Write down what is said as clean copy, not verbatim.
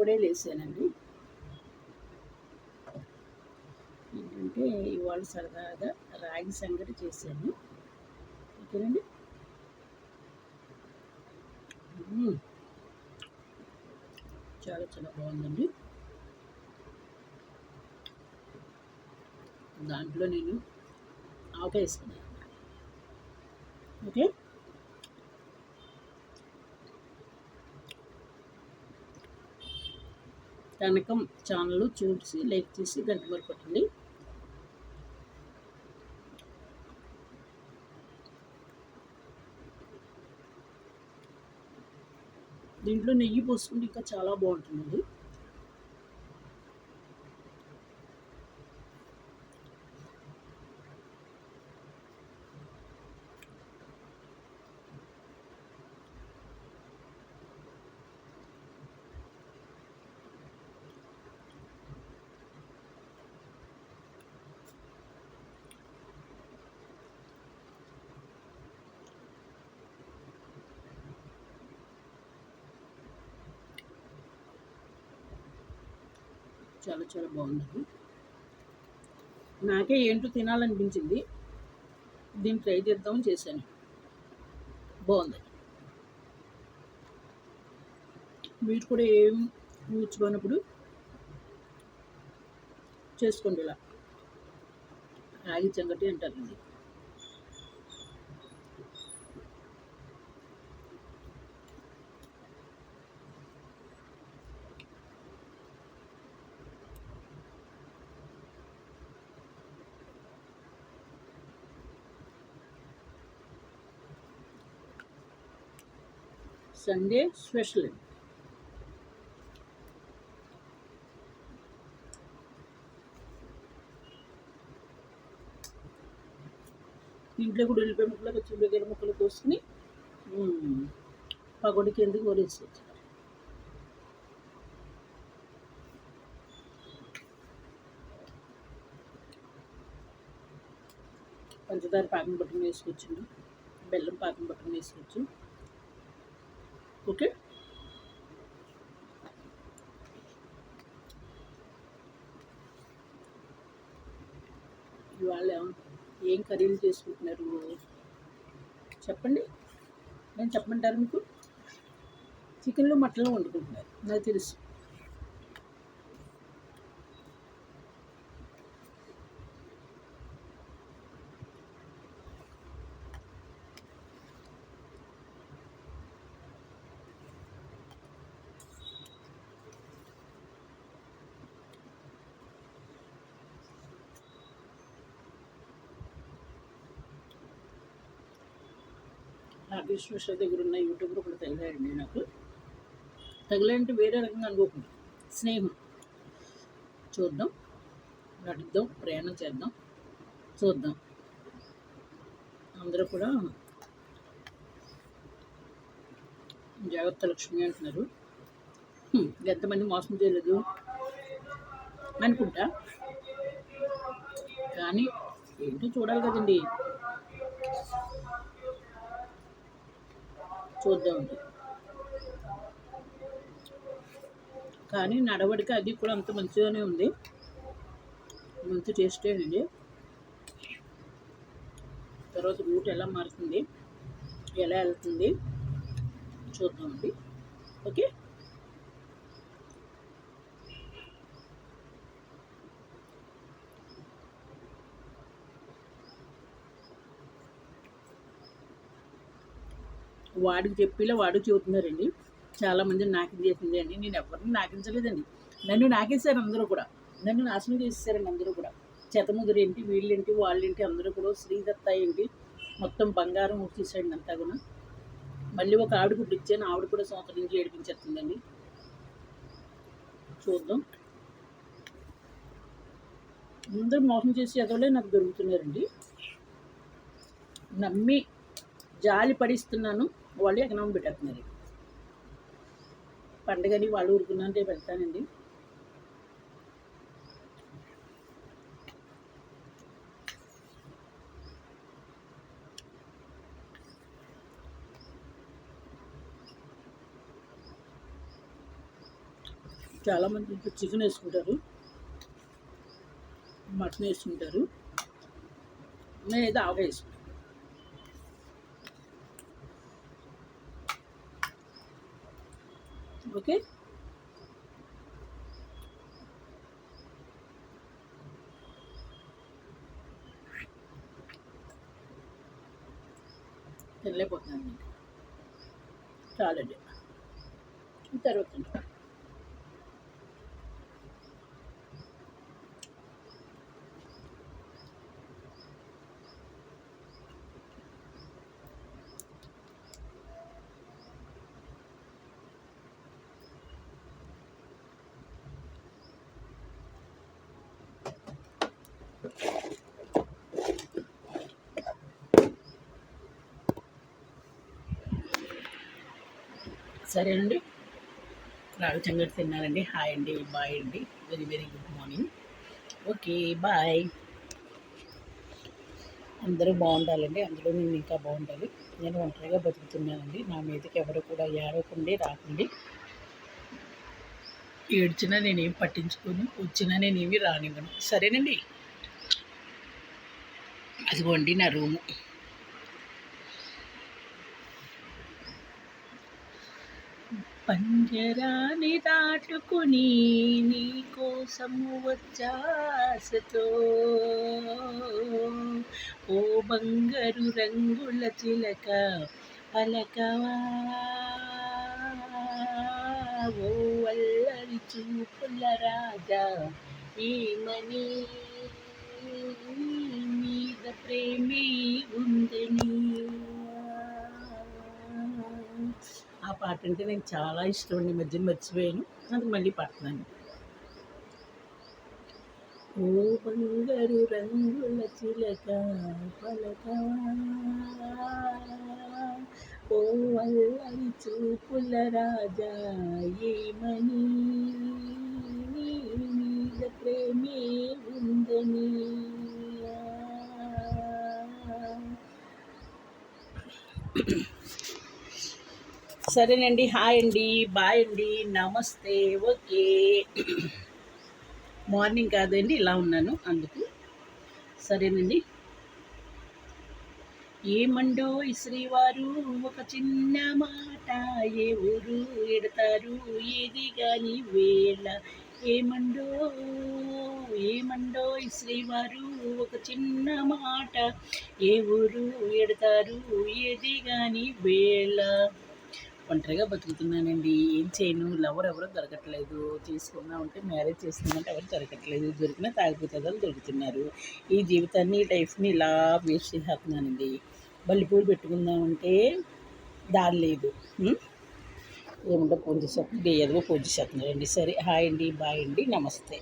ఇప్పుడే లేసానండి. ఏంటంటే ఇవాళ సరదాగా రాగి సంగటి చేశాను. ఓకేనండి. చాలా చాలా బాగుందండి. దాంట్లో నేను ఆవకాయ వేసుకున్నాను. ఓకే. కనకం ఛానల్ చూసి లైక్ చేసి గంట మరి కొట్టండి. దీంట్లో నెయ్యి పోసుకుంటే ఇంకా చాలా బాగుంటుందండి. చాలా చాలా బాగుందండి. నాకే ఏంటో తినాలనిపించింది. దీన్ని ట్రై చేద్దామని చేశాను. బాగుంది. మీరు కూడా ఏం ఊచుకున్నప్పుడు చేసుకోండి. ఇలా రాగి సంగటి అంటారండి. Sunday special. ఇంట్లో కూడా ఉల్లిపాయ ముక్కలు పచ్చిమిరపకాయల ముక్కలు కోసుకుని పకోడీకి ఎందుకు కోరేసుకోవచ్చు. పంచదార పాకం పట్టుకుని వేసుకోవచ్చు, బెల్లం పాకం పట్టుకుని వేసుకోవచ్చు. ఓకే. ఇవాళ ఏం కర్రీలు చేసుకుంటున్నారు చెప్పండి. నేను చెప్పమంటారు మీకు? చికెన్లు మటన్లు వండుకుంటున్నారు నాకు తెలుసు. రాకేష్ మిశ్రా దగ్గర ఉన్న యూట్యూబ్లో కూడా తగిలాయండి నాకు. తగిలాయంటే వేరే రకంగా అనుకోకుండా స్నేహం. చూద్దాం, నడుద్దాం, ప్రయాణం చేద్దాం, చూద్దాం. అందరూ కూడా జాగ్రత్త లక్ష్మి అంటున్నారు. ఎంతమంది మోసం చేయలేదు అనుకుంటా, కానీ ఏంటో చూడాలి కదండి. చూద్దామండి. కానీ నడవడిక అది కూడా అంత మంచిగానే ఉంది. మంచి టేస్టేనండి. తర్వాత రూట్ ఎలా మారుతుంది, ఎలా వెళ్తుంది చూద్దామండి. ఓకే. వాడికి చెప్పిలా వాడికి చెబుతున్నారండి. చాలామంది నాకింగ్ చేసింది అండి. నేను ఎవరిని నాకించలేదండి. నన్ను నాకేశారు అందరూ కూడా. నన్ను నాశనం చేసేసారండి అందరూ కూడా. చెతముదురు ఏంటి, వీళ్ళేంటి, వాళ్ళేంటి, అందరూ కూడా శ్రీదత్త ఏంటి, మొత్తం బంగారం వచ్చేసాడు అంతా కూడా. మళ్ళీ ఒక ఆవిడ కూడా ఇచ్చాను, ఆవిడ కూడా సంవత్సరం నుంచి ఏడిపించేస్తుందండి. చూద్దాం. అందరూ మోసం చేసి ఎదవలే నాకు దొరుకుతున్నారండి. నమ్మి జాలి పడిస్తున్నాను, వాళ్ళు ఎకనామీ పెట్టేస్తున్నారు. పండగని వాళ్ళు ఊరుకున్నంటే పెడతానండి. చాలామంది ఇప్పుడు చికెన్ వేసుకుంటారు, మటన్ వేసుకుంటారు, నేనైతే ఆవకాయ వేసుకుంటాను. ఓకే, తినలేకపోతున్నాను. చాలండి, తర్వాత సరేనండి. రాగి సంగటి తిన్నానండి. హాయ్ అండి, బాయ్ అండి, very very good morning. Okay, bye. అందరూ బాగుండాలండి, అందులో నేను ఇంకా బాగుండాలి. నేను ఒంటరిగా బతుకుతున్నానండి. నా మీదకి ఎవరు కూడా ఏడవకండి, రాకండి. ఏడ్చినా నేనేం పట్టించుకోను, వచ్చినా నేనేమి రానివ్వను. సరేనండి. అదిగోండి నా రూము. పంజరాని దాటుకుని నీ కోసము వచ్చాసతో, ఓ బంగారు రంగుల చిలక పలకవా, ఓ వల్లరి చూపుల రాజా ఏమని, మీద ప్రేమే ఉందని. ఆ పాట అంటే నాకు చాలా ఇష్టం అండి. మధ్యన మర్చిపోయాను, అది మళ్ళీ పాడుతున్నాను. ఓ బంగారు రంగుల చిలక పలకవా, ఓ వల్లరి చూపుల రాజా ఏమని, మీద ప్రేమే ఉందని. సరేనండి, హాయ్ అండి, బాయ్ అండి, నమస్తే. ఓకే, మార్నింగ్ కాదండి, ఇలా ఉన్నాను అందుకు. సరేనండి. ఏమండో శ్రీవారు ఒక చిన్న మాట, ఏ ఊరు ఎడతారు ఏది గాని వేళ. ఏమండో ఏమండో శ్రీవారు ఒక చిన్న మాట, ఏ ఊరు ఎడతారు ఏది గాని వేళ. ఒంటరిగా బతుకుతున్నానండి, ఏం చేయను. లవర్ ఎవరో దొరకట్లేదు. చేసుకుందామంటే మ్యారేజ్ చేసుకుందామంటే ఎవరు దొరకట్లేదు. దొరికినా తాగిపోతుందని దొరుకుతున్నారు. ఈ జీవితాన్ని, ఈ లైఫ్ని ఇలా వేస్ట్ చేసేస్తున్నానండి. బల్లిపూలు పెట్టుకుందామంటే దారి లేదు. ఏముంటో ఫోన్ చేసేస్తుంది, ఏదో ఫోన్ చేసేస్తున్నారండి. సరే, హాయ్ అండి, బాయ్ అండి, నమస్తే.